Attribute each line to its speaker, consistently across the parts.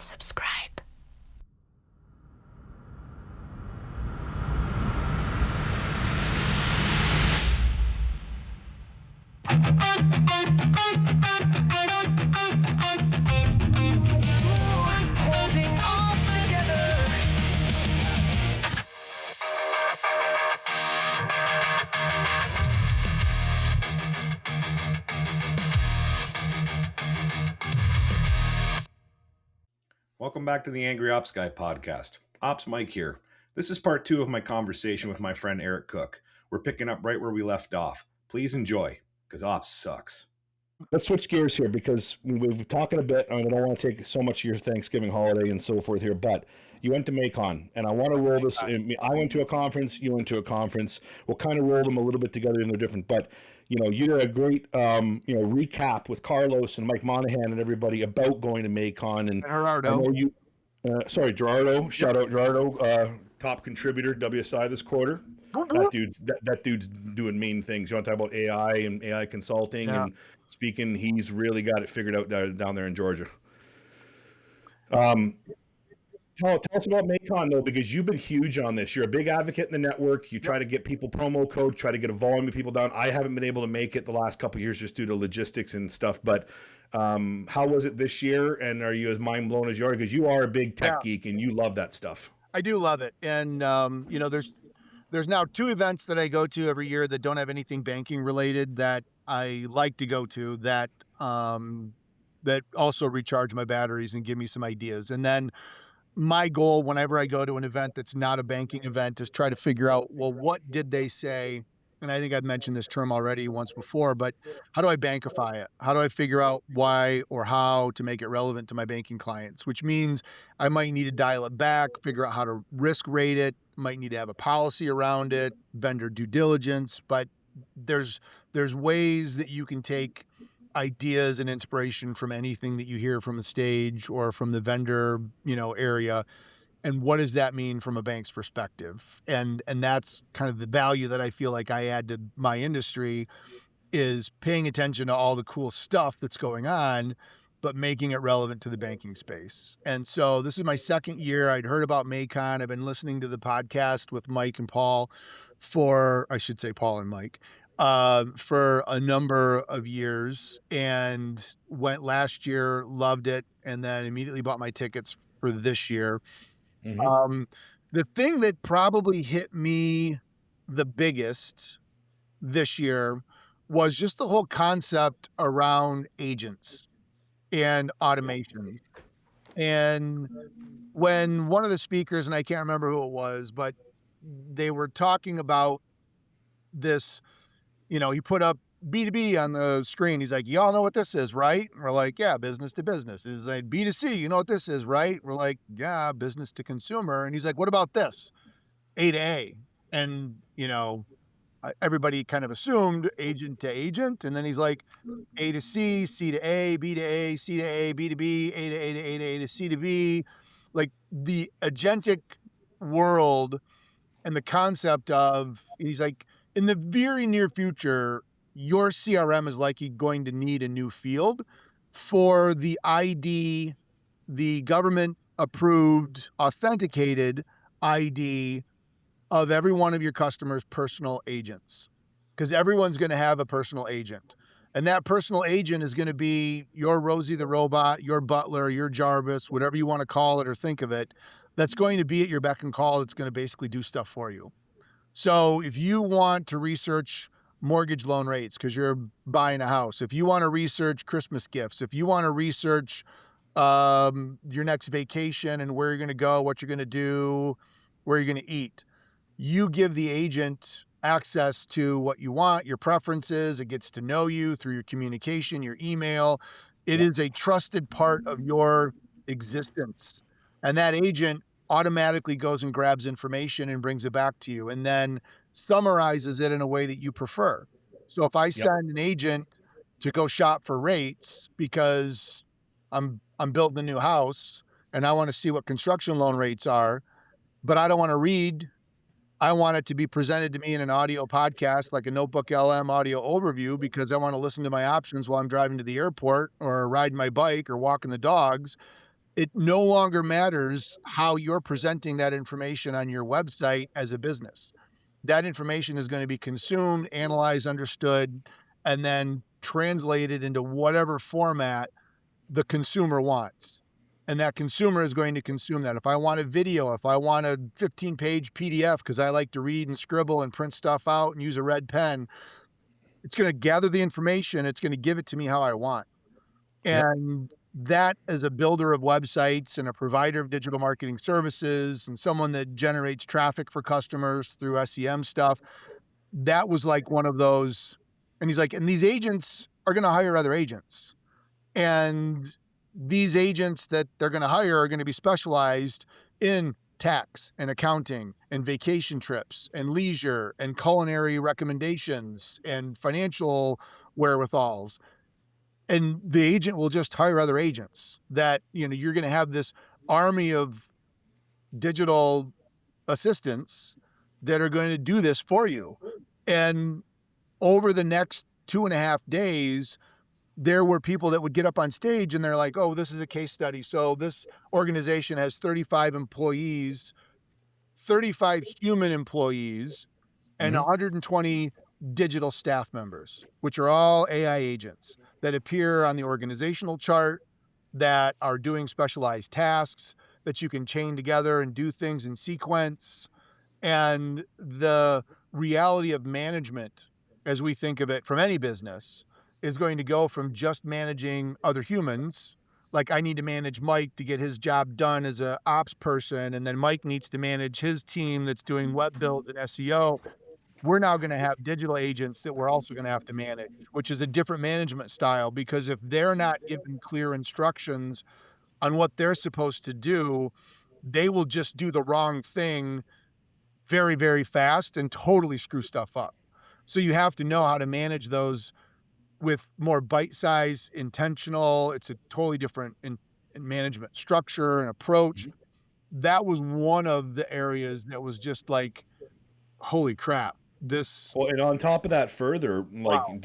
Speaker 1: subscribe.
Speaker 2: Holding all together.
Speaker 3: Welcome back to the Angry Ops Guy podcast. Ops Mike here. This is part 2 of my conversation with my friend Eric Cook. We're picking up right where we left off. Please enjoy, because ops sucks.
Speaker 4: Let's switch gears here because we've been talking a bit, and I don't want to take so much of your Thanksgiving holiday and so forth here, but you went to Macon, and I want to roll this. I went to a conference, you went to a conference. We'll kind of roll them a little bit together, and they're different, but you did a great recap with Carlos and Mike Monahan and everybody about going to Macon. And
Speaker 5: Gerardo.
Speaker 4: I know you, Gerardo, shout out Gerardo, top contributor WSI this quarter. That dude's doing mean things. You want to talk about AI and AI consulting and speaking? He's really got it figured out down there in Georgia. Tell us about Macon though, because you've been huge on this. You're a big advocate in the network. You try to get people promo code, try to get a volume of people down. I haven't been able to make it the last couple of years just due to logistics and stuff. But how was it this year? And are you as mind blown as you are? Because you are a big tech geek and you love that stuff.
Speaker 5: I do love it. And, there's now 2 events that I go to every year that don't have anything banking related that I like to go to that also recharge my batteries and give me some ideas. And then my goal whenever I go to an event that's not a banking event is try to figure out, well, what did they say? And I think I've mentioned this term already once before, but how do I bankify it? How do I figure out why or how to make it relevant to my banking clients? Which means I might need to dial it back, figure out how to risk rate it, might need to have a policy around it, vendor due diligence, but there's ways that you can take ideas and inspiration from anything that you hear from the stage or from the vendor, area. And what does that mean from a bank's perspective? And that's kind of the value that I feel like I add to my industry is paying attention to all the cool stuff that's going on, but making it relevant to the banking space. And so this is my second year. I'd heard about Macon. I've been listening to the podcast with Mike and Paul Paul and Mike, for a number of years and went last year, loved it, and then immediately bought my tickets for this year. Mm-hmm. The thing that probably hit me the biggest this year was just the whole concept around agents and automation. And when one of the speakers, and I can't remember who it was, but they were talking about this, he put up B2B on the screen. He's like, y'all know what this is, right? And we're like, yeah, business to business. He's like, B2C, you know what this is, right? We're like, yeah, business to consumer. And he's like, what about this? A to A. And, everybody kind of assumed agent to agent. And then he's like, A to C, C to A, B to A, C to A, B to B, A to A to A to A to C to B. Like the agentic world and the concept of, he's like, in the very near future, your CRM is likely going to need a new field for the ID, the government approved, authenticated ID of every one of your customers' personal agents. Because everyone's going to have a personal agent. And that personal agent is going to be your Rosie the robot, your butler, your Jarvis, whatever you want to call it or think of it, that's going to be at your beck and call. That's going to basically do stuff for you. So if you want to research mortgage loan rates because you're buying a house, if you want to research Christmas gifts, if you want to research your next vacation and where you're going to go, what you're going to do, where you're going to eat, you give the agent access to what you want, your preferences. It gets to know you through your communication, your email. It is a trusted part of your existence. And that agent automatically goes and grabs information and brings it back to you and then summarizes it in a way that you prefer. So if I send an agent to go shop for rates because I'm building a new house and I want to see what construction loan rates are, but I don't want to read. I want it to be presented to me in an audio podcast, like a Notebook LM audio overview, because I want to listen to my options while I'm driving to the airport or riding my bike or walking the dogs. it no longer matters how you're presenting that information on your website as a business. That information is going to be consumed, analyzed, understood, and then translated into whatever format the consumer wants. And that consumer is going to consume that. If I want a video, if I want a 15-page PDF, because I like to read and scribble and print stuff out and use a red pen, it's going to gather the information. It's going to give it to me how I want.
Speaker 4: Yep.
Speaker 5: And that, as a builder of websites and a provider of digital marketing services and someone that generates traffic for customers through SEM stuff, that was like one of those. And he's like, and these agents are going to hire other agents. And these agents that they're going to hire are going to be specialized in tax and accounting and vacation trips and leisure and culinary recommendations and financial wherewithals. And the agent will just hire other agents that, you're going to have this army of digital assistants that are going to do this for you. And over the next 2.5 days, there were people that would get up on stage and they're like, oh, this is a case study. So this organization has 35 employees, 35 human employees, and 120 digital staff members, which are all AI agents that appear on the organizational chart, that are doing specialized tasks that you can chain together and do things in sequence. And the reality of management, as we think of it from any business, is going to go from just managing other humans. Like, I need to manage Mike to get his job done as a ops person, and then Mike needs to manage his team that's doing web builds and SEO. We're now going to have digital agents that we're also going to have to manage, which is a different management style, because if they're not given clear instructions on what they're supposed to do, they will just do the wrong thing very, very fast and totally screw stuff up. So you have to know how to manage those with more bite-size, intentional. It's a totally different in management structure and approach. That was one of the areas that was just like, holy crap.
Speaker 4: Well, and on top of that, further, like
Speaker 5: Wow.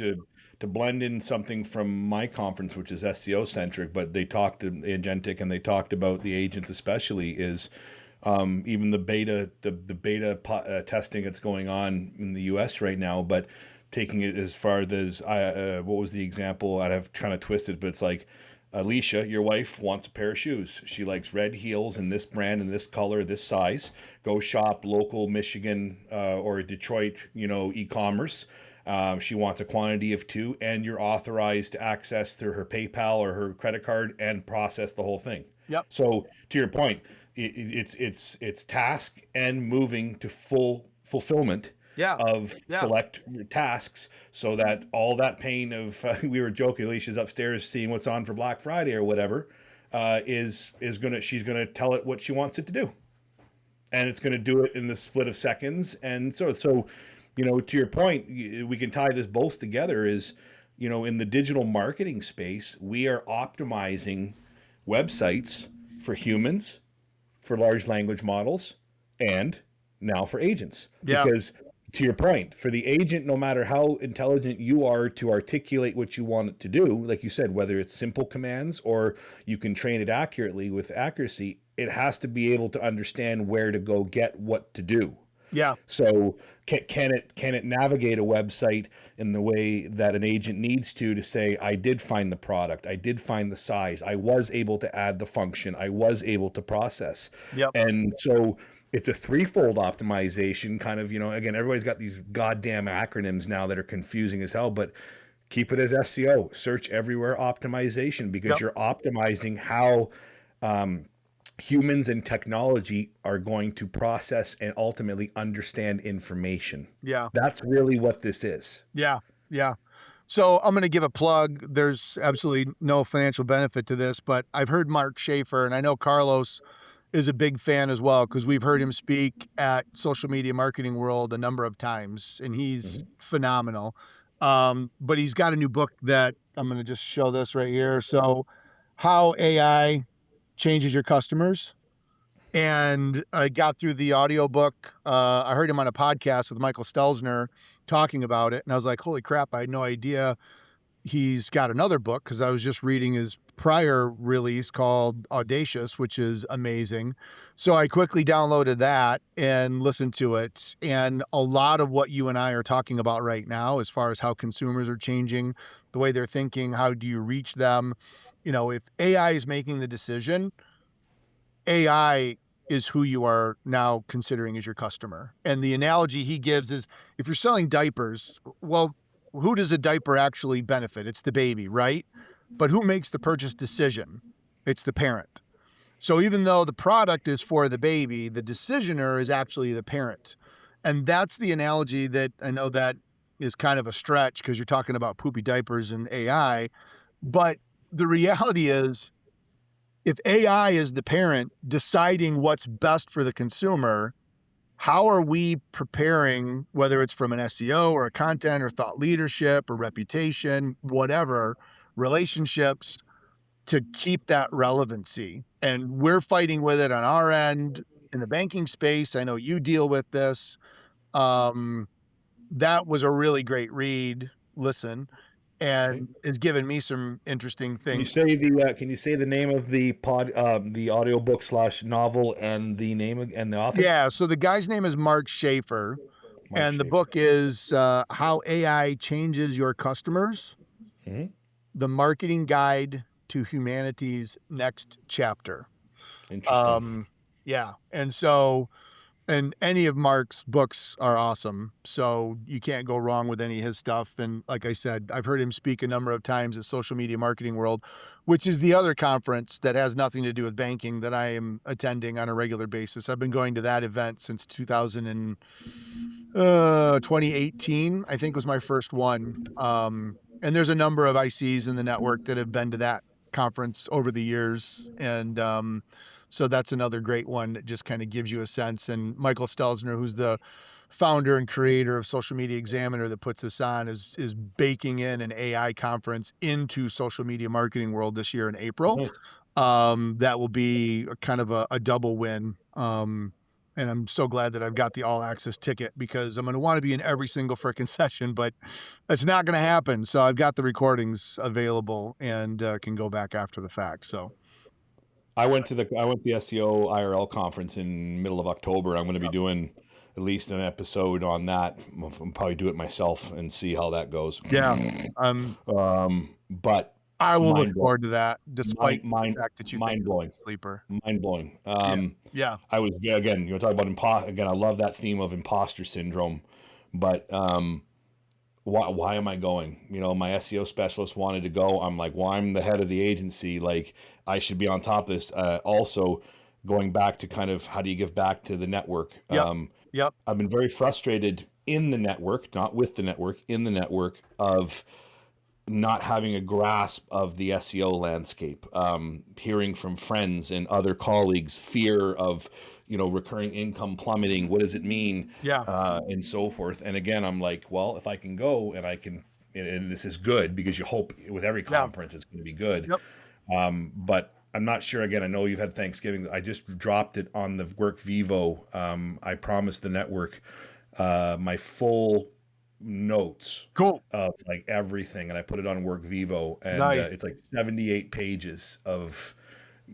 Speaker 4: to blend in something from my conference, which is SEO centric, but they talked to Agentic and they talked about the agents, especially is even the beta testing that's going on in the U.S. right now, but taking it as far as what was the example? I've kind of twisted, but it's like, Alicia, your wife, wants a pair of shoes. She likes red heels in this brand, in this color, this size. Go shop local Michigan or Detroit, e-commerce. She wants a quantity of 2, and you're authorized to access through her PayPal or her credit card and process the whole thing.
Speaker 5: Yep.
Speaker 4: So to your point, it's task and moving to full fulfillment of select tasks, so that all that pain of we were joking, Alicia's upstairs seeing what's on for Black Friday or whatever, she's gonna tell it what she wants it to do, and it's gonna do it in the split of seconds. And so to your point, we can tie this both together. Is in the digital marketing space, we are optimizing websites for humans, for large language models, and now for agents. Because to your point, for the agent, no matter how intelligent you are to articulate what you want it to do, like you said, whether it's simple commands or you can train it accurately with accuracy, it has to be able to understand where to go get what to do.
Speaker 5: Yeah.
Speaker 4: So can it navigate a website in the way that an agent needs to say, I did find the product, I did find the size, I was able to add the function, I was able to process.
Speaker 5: Yep.
Speaker 4: And so it's a threefold optimization kind of, again, everybody's got these goddamn acronyms now that are confusing as hell, but keep it as SEO, search everywhere optimization, because you're optimizing how humans and technology are going to process and ultimately understand information.
Speaker 5: Yeah.
Speaker 4: That's really what this is.
Speaker 5: Yeah. Yeah. So I'm going to give a plug. There's absolutely no financial benefit to this, but I've heard Mark Schaefer, and I know Carlos is a big fan as well, because we've heard him speak at Social Media Marketing World a number of times, and he's phenomenal. But he's got a new book that I'm going to just show this right here. So, How AI Changes Your Customers. And I got through the audiobook. I heard him on a podcast with Michael Stelzner talking about it. And I was like, holy crap, I had no idea he's got another book, because I was just reading his prior release called Audacious, which is amazing. So I quickly downloaded that and listened to it. And a lot of what you and I are talking about right now, as far as how consumers are changing, the way they're thinking, how do you reach them? You know, if AI is making the decision, AI is who you are now considering as your customer. And the analogy he gives is if you're selling diapers, well, who does a diaper actually benefit? It's the baby, right? But who makes the purchase decision? It's the parent. So even though the product is for the baby, the decisioner is actually the parent. And that's the analogy that I know that is kind of a stretch because you're talking about poopy diapers and AI. But the reality is, if AI is the parent deciding what's best for the consumer, how are we preparing, whether it's from an SEO or a content or thought leadership or reputation, whatever, relationships, to keep that relevancy? And we're fighting with it on our end in the banking space. I know you deal with this. That was a really great read. Listen, and it's given me some interesting
Speaker 4: Can you
Speaker 5: things.
Speaker 4: say the name of the the audiobook / novel and the name and the author?
Speaker 5: Yeah. So the guy's name is Mark Schaefer.
Speaker 4: Mark
Speaker 5: And the
Speaker 4: Schaefer.
Speaker 5: book is How AI Changes Your Customers,
Speaker 4: Mhm.
Speaker 5: The Marketing Guide to Humanity's Next Chapter.
Speaker 4: Interesting.
Speaker 5: Yeah. And so, and any of Mark's books are awesome. So you can't go wrong with any of his stuff. And like I said, I've heard him speak a number of times at Social Media Marketing World, which is the other conference that has nothing to do with banking that I am attending on a regular basis. I've been going to that event since 2018, I think was my first one. And there's a number of ICs in the network that have been to that conference over the years. And so that's another great one that just kind of gives you a sense. And Michael Stelzner, who's the founder and creator of Social Media Examiner that puts this on, is baking in an AI conference into Social Media Marketing World this year in April.
Speaker 4: Nice.
Speaker 5: That will be kind of a double win. And I'm so glad that I've got the all access ticket because I'm going to want to be in every single frickin' session, but it's not going to happen. So I've got the recordings available and can go back after the fact. So
Speaker 4: I went to the SEO IRL conference in middle of October. I'm going to be doing at least an episode on that. I'll probably do it myself and see how that goes.
Speaker 5: yeah,
Speaker 4: But
Speaker 5: I will look
Speaker 4: mind blowing.
Speaker 5: forward to that, despite the fact that you think
Speaker 4: Mind
Speaker 5: I'm
Speaker 4: blowing.
Speaker 5: a sleeper.
Speaker 4: Mind blowing.
Speaker 5: Yeah.
Speaker 4: I was again. You talk about again. I love that theme of imposter syndrome, but why am I going? You know, my SEO specialist wanted to go. I'm like, well, I'm the head of the agency. Like, I should be on top of this. Also, going back to kind of how do you give back to the network?
Speaker 5: Yep.
Speaker 4: I've been very frustrated in the network, not with the network, in the network of not having a grasp of the SEO landscape, hearing from friends and other colleagues, fear of, recurring income plummeting. What does it mean?
Speaker 5: Yeah.
Speaker 4: And so forth. And again, I'm like, well, if I can go and I can, and this is good because you hope with every conference it's going to be good.
Speaker 5: Yep.
Speaker 4: But I'm not sure. Again, I know you've had Thanksgiving. I just dropped it on the Work Vivo. I promised the network my full notes
Speaker 5: Cool.
Speaker 4: of like everything, and I put it on Work Vivo, and
Speaker 5: Nice.
Speaker 4: it's like 78 pages of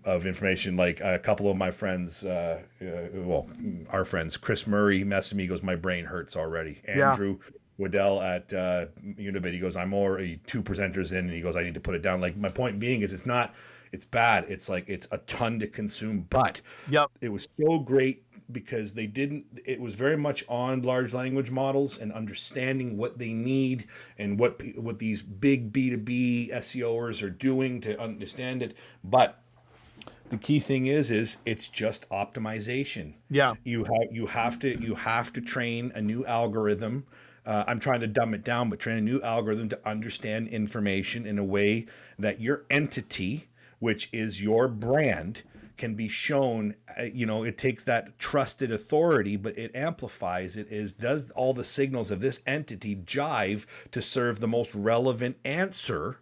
Speaker 4: information. Like a couple of my friends, well, our friends, Chris Murray messaged me. He goes, my brain hurts already.
Speaker 5: Yeah.
Speaker 4: Andrew Waddell at Unibid, he goes, I'm already 2 presenters in, and he goes, I need to put it down. Like, my point being is it's bad. It's like it's a ton to consume, but
Speaker 5: Yep.
Speaker 4: it was so great because it was very much on large language models and understanding what they need and what these big B2B SEOers are doing to understand it. But the key thing is it's just optimization.
Speaker 5: Yeah.
Speaker 4: You have to train a new algorithm. I'm trying to dumb it down, but train a new algorithm to understand information in a way that your entity, which is your brand, can be shown. It takes that trusted authority, but it amplifies it. Does all the signals of this entity jive to serve the most relevant answer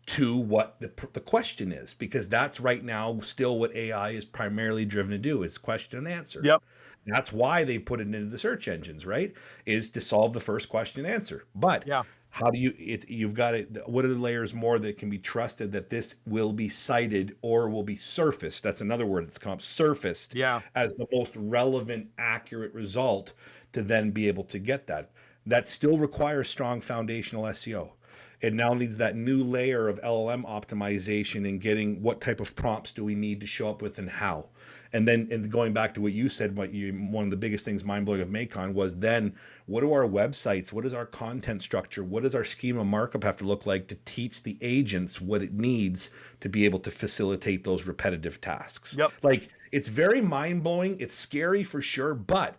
Speaker 4: to what the question is? Because that's right now still what AI is primarily driven to do, is question and answer.
Speaker 5: Yep.
Speaker 4: That's why they put it into the search engines, right? Is to solve the first question and answer. But
Speaker 5: Yeah.
Speaker 4: How do you've got it, what are the layers more that can be trusted that this will be cited or will be surfaced? That's another word that's come up, surfaced,
Speaker 5: Yeah.
Speaker 4: as the most relevant, accurate result to then be able to get that. That still requires strong foundational SEO. It now needs that new layer of LLM optimization and getting what type of prompts do we need to show up with and how. And going back to what you said, one of the biggest things mind blowing of Macon was then what do our websites, what is our content structure, what does our schema markup have to look like to teach the agents what it needs to be able to facilitate those repetitive tasks?
Speaker 5: Yep.
Speaker 4: Like, it's very mind blowing. It's scary for sure, but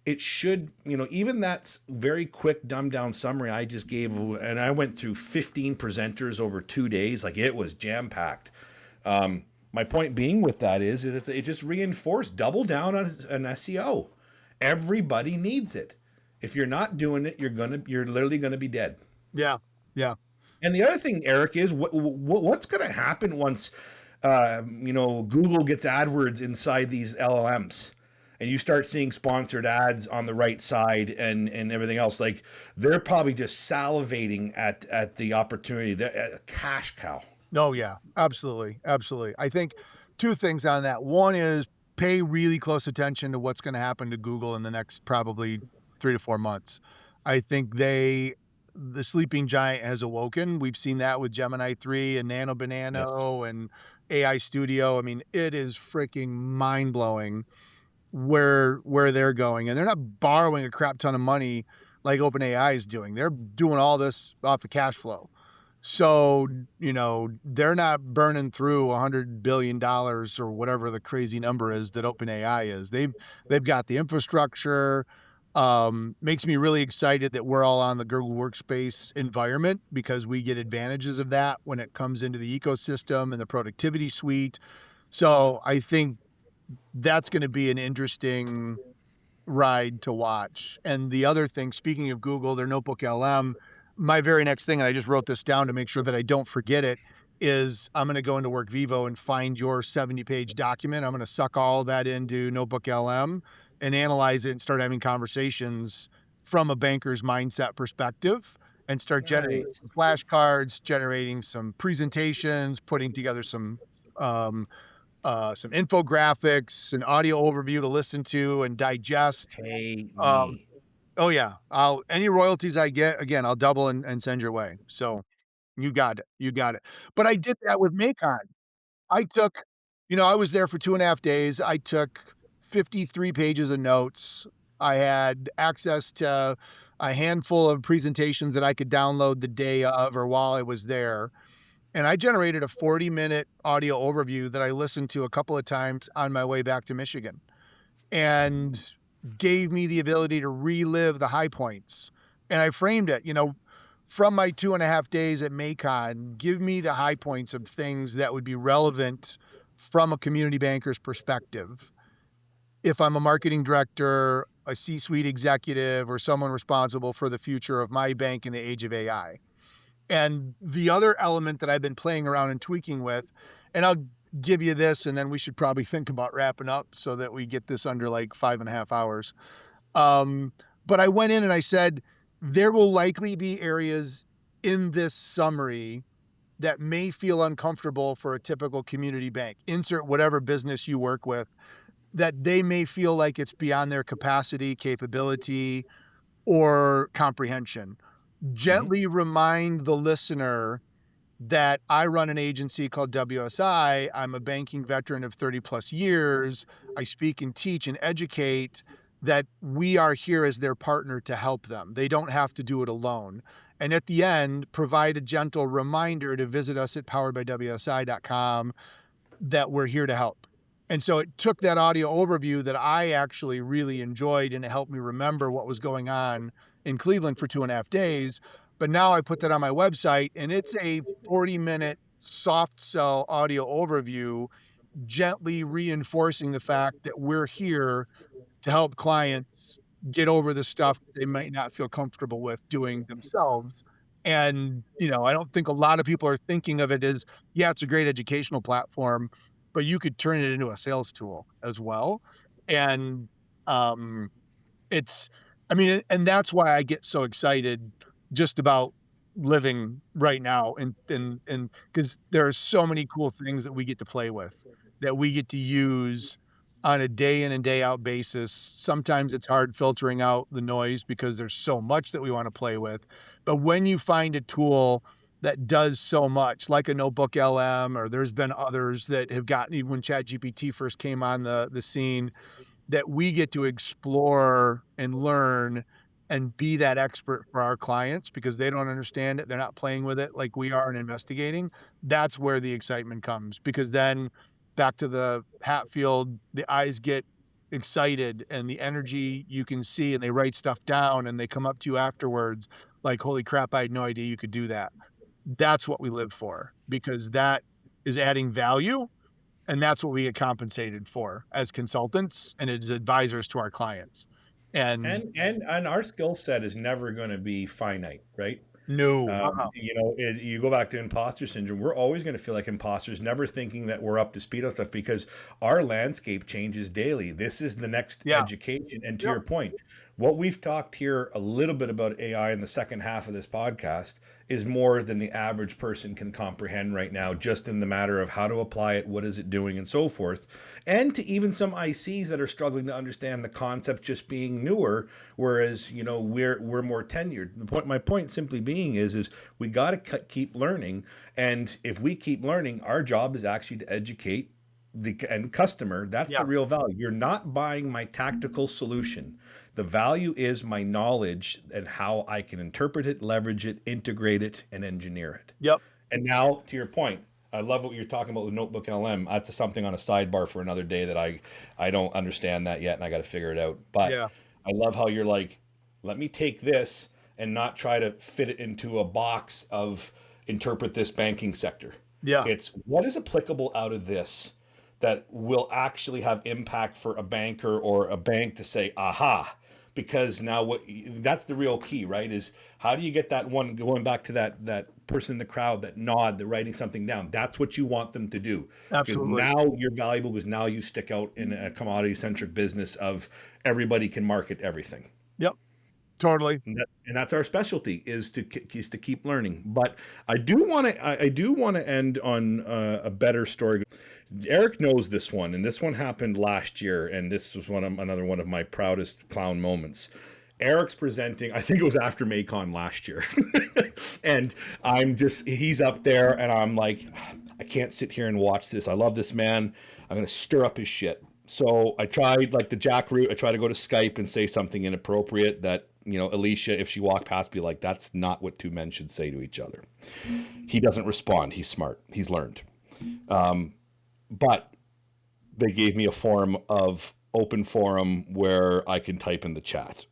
Speaker 4: it should, even that's very quick dumbed down summary I just gave, and I went through 15 presenters over 2 days. Like, it was jam packed. My point being with that is it just reinforced, double down on an SEO. Everybody needs it. If you're not doing it, you're literally gonna be dead.
Speaker 5: Yeah. Yeah.
Speaker 4: And the other thing, Eric, is what's going to happen once Google gets AdWords inside these LLMs, and you start seeing sponsored ads on the right side and everything else. Like, they're probably just salivating at the opportunity. They're a cash cow.
Speaker 5: Oh, yeah, absolutely. Absolutely. I think two things on that. One is pay really close attention to what's going to happen to Google in the next probably 3 to 4 months. I think the sleeping giant has awoken. We've seen that with Gemini 3 and Nano Banano and AI Studio. I mean, it is freaking mind blowing where they're going, and they're not borrowing a crap ton of money like OpenAI is doing. They're doing all this off of cash flow. So, they're not burning through $100 billion or whatever the crazy number is that OpenAI is. They've got the infrastructure. Makes me really excited that we're all on the Google Workspace environment because we get advantages of that when it comes into the ecosystem and the productivity suite. So I think that's going to be an interesting ride to watch. And the other thing, speaking of Google, their Notebook LM, my very next thing, and I just wrote this down to make sure that I don't forget it, is I'm going to go into WorkVivo and find your 70-page document. I'm going to suck all that into Notebook LM and analyze it and start having conversations from a banker's mindset perspective and start generating some flashcards, generating some presentations, putting together some infographics, an audio overview to listen to and digest.
Speaker 4: Pay me.
Speaker 5: Oh yeah. Any royalties I get, again, I'll double and send your way. So you got it. You got it. But I did that with Macon. I took, I was there for 2.5 days. I took 53 pages of notes. I had access to a handful of presentations that I could download the day of or while I was there. And I generated a 40-minute audio overview that I listened to a couple of times on my way back to Michigan and gave me the ability to relive the high points. And I framed it, from my 2.5 days at Macon, give me the high points of things that would be relevant from a community banker's perspective. If I'm a marketing director, a C-suite executive, or someone responsible for the future of my bank in the age of AI. And the other element that I've been playing around and tweaking with, and I'll give you this, and then we should probably think about wrapping up so that we get this under like 5.5 hours. But I went in and I said, there will likely be areas in this summary that may feel uncomfortable for a typical community bank. Insert whatever business you work with, that they may feel like it's beyond their capacity, capability, or comprehension. Gently remind the listener that I run an agency called WSI. I'm a banking veteran of 30 plus years. I speak and teach and educate, that we are here as their partner to help them. They don't have to do it alone. And at the end, provide a gentle reminder to visit us at poweredbywsi.com that we're here to help. And so it took that audio overview that I actually really enjoyed, and it helped me remember what was going on in Cleveland for 2.5 days. But now I put that on my website, and it's a 40-minute soft sell audio overview, gently reinforcing the fact that we're here to help clients get over the stuff they might not feel comfortable with doing themselves. And, I don't think a lot of people are thinking of it as, yeah, it's a great educational platform, but you could turn it into a sales tool as well. And and that's why I get so excited just about living right now, and because there are so many cool things that we get to play with, that we get to use on a day in and day out basis. Sometimes it's hard filtering out the noise because there's so much that we want to play with. But when you find a tool that does so much, like a Notebook LM, or there's been others that have gotten, even when ChatGPT first came on the scene, that we get to explore and learn and be that expert for our clients because they don't understand it. They're not playing with it like we are and investigating. That's where the excitement comes, because then back to the Hatfield, the eyes get excited and the energy you can see, and they write stuff down and they come up to you afterwards like, holy crap, I had no idea you could do that. That's what we live for, because that is adding value. And that's what we get compensated for as consultants and as advisors to our clients. And
Speaker 3: And our skill set is never going to be finite, right?
Speaker 5: no,
Speaker 3: You go back to imposter syndrome. We're always going to feel like imposters, never thinking that we're up to speed on stuff because our landscape changes daily. This is the next
Speaker 5: Yeah.
Speaker 3: education. And to
Speaker 5: Yep.
Speaker 3: your point, what we've talked here a little bit about AI in the second half of this podcast is more than the average person can comprehend right now, just in the matter of how to apply it, what is it doing, and so forth. And to even some ICs that are struggling to understand the concept just being newer, whereas we're more tenured. My point simply being is we got to keep learning, and if we keep learning, our job is actually to educate the end customer. That's the real value. You're not buying my tactical solution. The value is my knowledge and how I can interpret it, leverage it, integrate it, and engineer it.
Speaker 5: Yep.
Speaker 3: And now to your point, I love what you're talking about with Notebook and LM. That's something on a sidebar for another day that I don't understand that yet, and I got to figure it out. But
Speaker 5: Yeah.
Speaker 3: I love how you're like, let me take this and not try to fit it into a box of interpret this banking sector.
Speaker 5: Yeah.
Speaker 3: It's what is applicable out of this that will actually have impact for a banker or a bank to say, aha. Because now that's the real key, right? Is how do you get that one, going back to that person in the crowd, that nod, they're writing something down. That's what you want them to do.
Speaker 5: Absolutely.
Speaker 3: Because now you're valuable, because now you stick out in a commodity-centric business of everybody can market everything.
Speaker 5: Yep. Totally.
Speaker 3: And that's our specialty, is to keep learning. But I do want to end on a better story. Eric knows this one, and this one happened last year, and this was another one of my proudest clown moments. Eric's presenting, I think it was after Maycon last year, and he's up there, and I'm like, I can't sit here and watch this. I love this man. I'm going to stir up his shit. So I tried, like the jackroot, I tried to go to Skype and say something inappropriate that, Alicia, if she walked past, be like, that's not what two men should say to each other. He doesn't respond. He's smart. He's learned. But they gave me a form of open forum where I can type in the chat.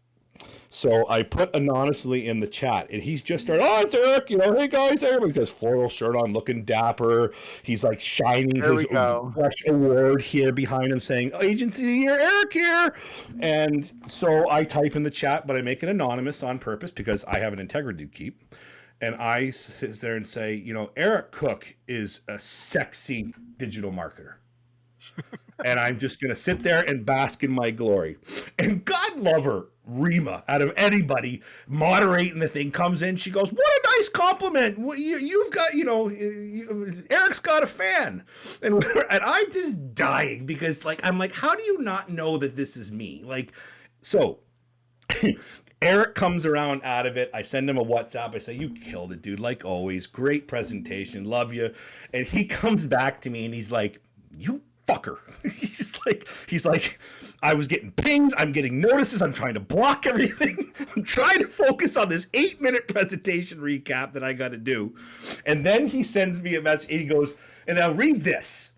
Speaker 3: So I put anonymously in the chat, and he's just started, oh, it's Eric, hey guys, everybody's got his floral shirt on, looking dapper. He's like shining his fresh award here behind him saying, agency here, Eric here. And so I type in the chat, but I make it anonymous on purpose because I have an integrity to keep. And I sit there and say, Eric Cook is a sexy digital marketer. And I'm just going to sit there and bask in my glory. And God love her, Rima, out of anybody, moderating the thing, comes in. She goes, what a nice compliment. You've got, Eric's got a fan. And I'm just dying because, I'm like, how do you not know that this is me? So Eric comes around out of it. I send him a WhatsApp. I say, you killed it, dude. Like always. Great presentation. Love you. And he comes back to me and he's like, you fucker. He's like, I was getting pings. I'm getting notices. I'm trying to block everything. I'm trying to focus on this 8-minute presentation recap that I got to do. And then he sends me a message. And he goes, and I'll read this.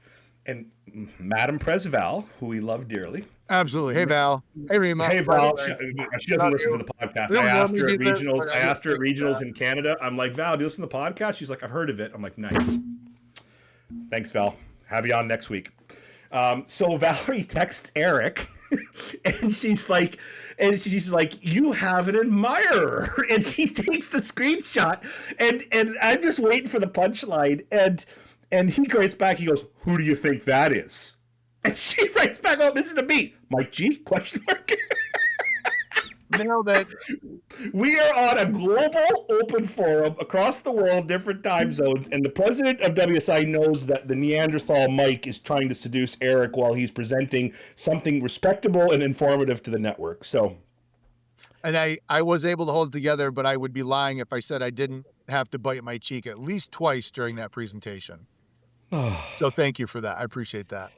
Speaker 3: And Madam Presval, who we love dearly.
Speaker 5: Absolutely. Hey, Val. Hey, Rima.
Speaker 3: Hey, Val. She doesn't listen to the podcast. I asked her at regionals in Canada. I'm like, Val, do you listen to the podcast? She's like, I've heard of it. I'm like, nice. Thanks, Val. Have you on next week. So Valerie texts Eric and she's like, you have an admirer. And she takes the screenshot and I'm just waiting for the punchline. And he writes back, he goes, who do you think that is? And she writes back, oh, this is to me. Mike G? Question mark.
Speaker 5: Nailed it.
Speaker 4: We are on a global open forum across the world, different time zones, and the president of WSI knows that the Neanderthal Mike is trying to seduce Eric while he's presenting something respectable and informative to the network. So,
Speaker 5: And I was able to hold it together, but I would be lying if I said I didn't have to bite my cheek at least twice during that presentation. So thank you for that. I appreciate that.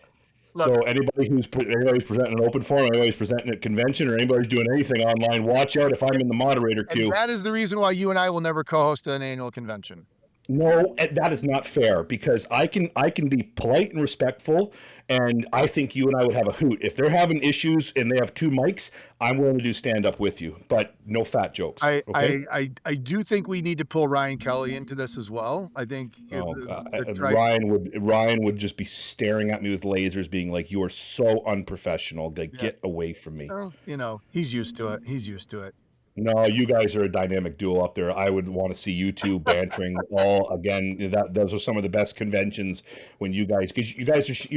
Speaker 4: so
Speaker 5: Look,
Speaker 4: anybody's presenting an open forum, anybody's presenting at a convention, or anybody's doing anything online, watch out if I'm in the moderator
Speaker 5: and
Speaker 4: queue.
Speaker 5: that is the reason why you and I will never co-host an annual convention.
Speaker 4: No, that is not fair because I can be polite and respectful, and I think you and I would have a hoot. If they're having issues and they have two mics, I'm willing to do stand up with you, but no fat jokes. Okay.
Speaker 5: I do think we need to pull Ryan Kelly into this as well. I think
Speaker 4: Ryan would just be staring at me with lasers, being like, "You are so unprofessional. Like, get away from me."
Speaker 5: well, you know, he's used to it. He's used to it.
Speaker 4: No, you guys are a dynamic duo up there. I would want to see you two bantering all again. Those are some of the best conventions when you guys, because you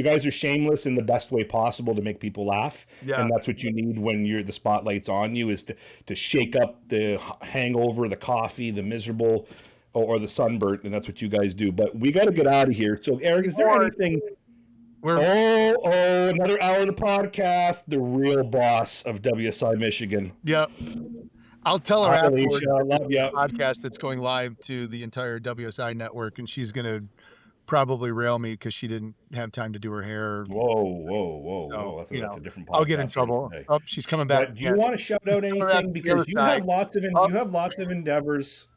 Speaker 4: guys are shameless in the best way possible to make people laugh,
Speaker 5: Yeah.
Speaker 4: and that's what you need when the spotlight's on you, is to shake up the hangover, the coffee, the miserable, or the sunburn, and that's what you guys do. But we got to get out of here. So, Eric, is there anything? Another hour of the podcast. The real boss of WSI Michigan.
Speaker 5: Yep. I'll tell her
Speaker 4: Hi,
Speaker 5: afterwards.
Speaker 4: Alicia, I love you.
Speaker 5: Podcast that's going live to the entire WSI network, and she's gonna probably rail me because she didn't have time to do her hair.
Speaker 4: Whoa!
Speaker 5: So,
Speaker 4: That's a different podcast.
Speaker 5: I'll get in trouble.
Speaker 4: Today.
Speaker 5: Oh, she's coming back.
Speaker 4: But do you want to shout out
Speaker 5: She's coming back
Speaker 4: anything,
Speaker 5: to the
Speaker 4: because
Speaker 5: other
Speaker 4: you have
Speaker 5: side.
Speaker 4: lots of endeavors.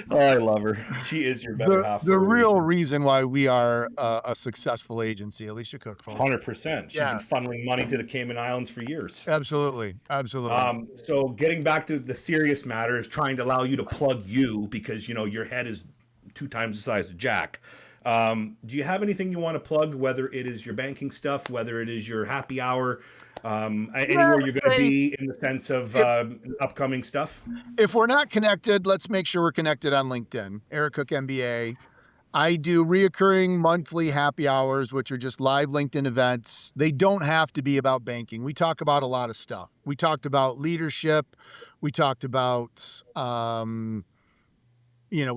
Speaker 4: Oh, I love her. She is your better half.
Speaker 5: The real reason why we are a successful agency, Alicia Cook.
Speaker 4: 100%. She's been funneling money to the Cayman Islands for years.
Speaker 5: Absolutely.
Speaker 4: So getting back to the serious matter is trying to allow you to plug you, because your head is 2 times the size of Jack. Do you have anything you want to plug, whether it is your banking stuff, whether it is your happy hour, anywhere you're going to be in the sense of upcoming stuff?
Speaker 5: If we're not connected, let's make sure we're connected on LinkedIn. Eric Cook MBA. I do reoccurring monthly happy hours, which are just live LinkedIn events. They don't have to be about banking. We talk about a lot of stuff. We talked about leadership. We talked about, we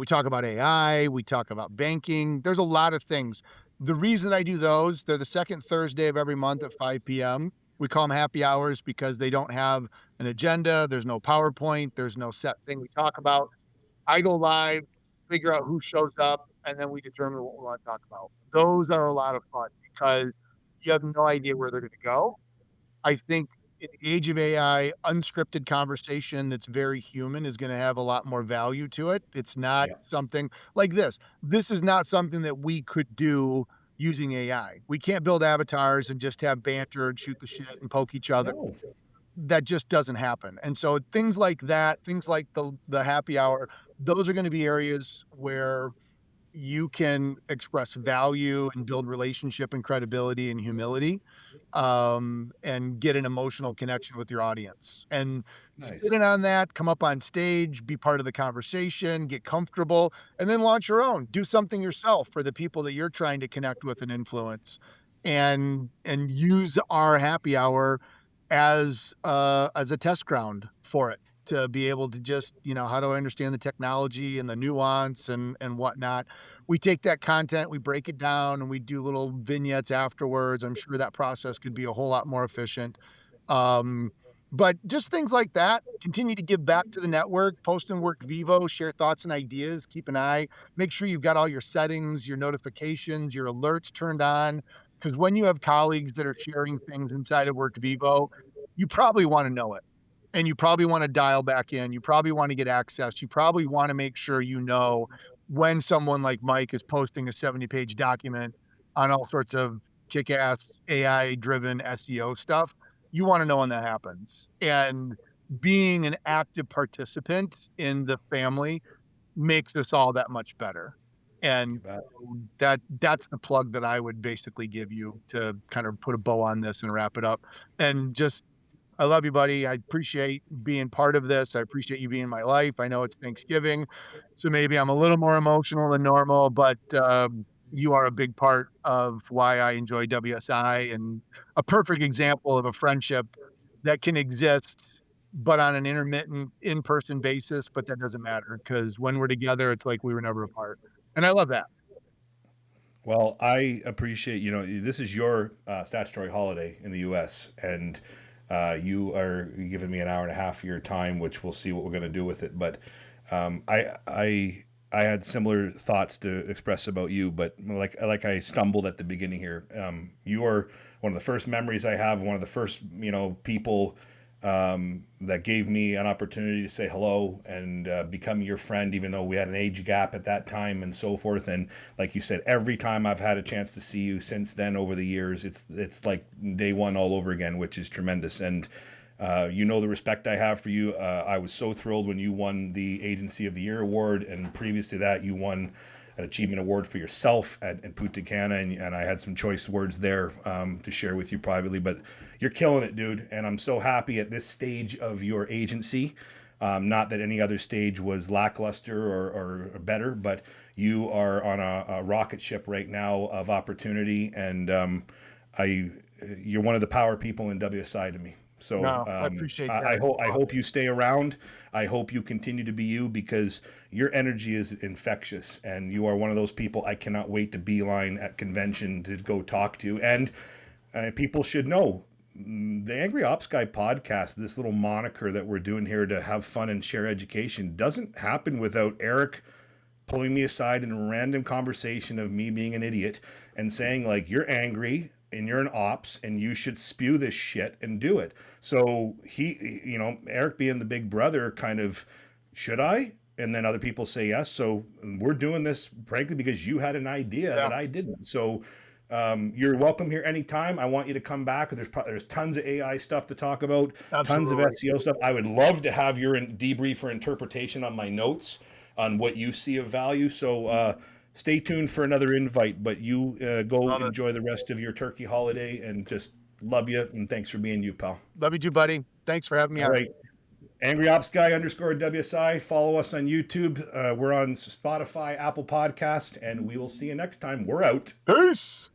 Speaker 5: talk about AI. We talk about banking. There's a lot of things. The reason I do those, they're the second Thursday of every month at 5 p.m. We call them happy hours because they don't have an agenda. There's no PowerPoint. There's no set thing we talk about. I go live, figure out who shows up, and then we determine what we want to talk about. Those are a lot of fun because you have no idea where they're going to go. I think in the age of AI, unscripted conversation that's very human is going to have a lot more value to it. It's not something like this. This is not something that we could do using AI. We can't build avatars and just have banter and shoot the shit and poke each other.
Speaker 4: No.
Speaker 5: That just doesn't happen. And so things like that, things like the happy hour, those are going to be areas where you can express value and build relationship and credibility and humility, and get an emotional connection with your audience. And sit in on that, come up on stage, be part of the conversation, get comfortable, and then launch your own. Do something yourself for the people that you're trying to connect with and influence, and use our happy hour as a test ground for it, to be able to just, how do I understand the technology and the nuance and whatnot. We take that content, we break it down, and we do little vignettes afterwards. I'm sure that process could be a whole lot more efficient. But just things like that, continue to give back to the network, post and work Vivo, share thoughts and ideas, keep an eye, make sure you've got all your settings, your notifications, your alerts turned on. Because when you have colleagues that are sharing things inside of Work Vivo, you probably want to know it. And you probably want to dial back in. You probably want to get access. You probably want to make sure when someone like Mike is posting a 70-page document on all sorts of kick-ass AI-driven SEO stuff. You want to know when that happens. And being an active participant in the family makes us all that much better. And that's the plug that I would basically give you to kind of put a bow on this and wrap it up. And just, I love you, buddy. I appreciate being part of this. I appreciate you being in my life. I know it's Thanksgiving, so maybe I'm a little more emotional than normal, but you are a big part of why I enjoy WSI, and a perfect example of a friendship that can exist, but on an intermittent in-person basis, but that doesn't matter because when we're together, it's like we were never apart. And I love that.
Speaker 3: Well, I appreciate, this is your statutory holiday in the U.S., and you are giving me an hour and a half of your time, which we'll see what we're going to do with it. But I had similar thoughts to express about you, but like I stumbled at the beginning here. You are one of the first memories I have, one of the first, people that gave me an opportunity to say hello and become your friend, even though we had an age gap at that time and so forth. And like you said, every time I've had a chance to see you since then over the years, it's like day one all over again, which is tremendous. And the respect I have for you. I was so thrilled when you won the Agency of the Year award, and previous to that, you won an achievement award for yourself in Punta Cana, and I had some choice words there to share with you privately. But you're killing it, dude, and I'm so happy at this stage of your agency. Not that any other stage was lackluster or better, but you are on a rocket ship right now of opportunity, and you're one of the power people in WSI to me. So
Speaker 5: No, I appreciate that.
Speaker 3: I hope you stay around. I hope you continue to be you, because your energy is infectious, and you are one of those people I cannot wait to beeline at convention to go talk to. And people should know the Angry Ops Guy podcast, this little moniker that we're doing here to have fun and share education, doesn't happen without Eric pulling me aside in a random conversation of me being an idiot and saying, like, you're angry and you're an ops and you should spew this shit and do it. So Eric being the big brother kind of, should I? And then other people say yes. So we're doing this frankly because you had an idea that I didn't. So you're welcome here anytime. I want you to come back. There's tons of AI stuff to talk about, tons of SEO stuff. I would love to have your debrief or interpretation on my notes on what you see of value. So stay tuned for another invite, but you go enjoy the rest of your turkey holiday, and just love you, and thanks for being you, pal.
Speaker 5: Love you too, buddy. Thanks for having me
Speaker 3: All
Speaker 5: on.
Speaker 3: right. Angry Ops Guy _WSI. Follow us on YouTube. We're on Spotify, Apple Podcast, and we will see you next time. We're out.
Speaker 5: Peace.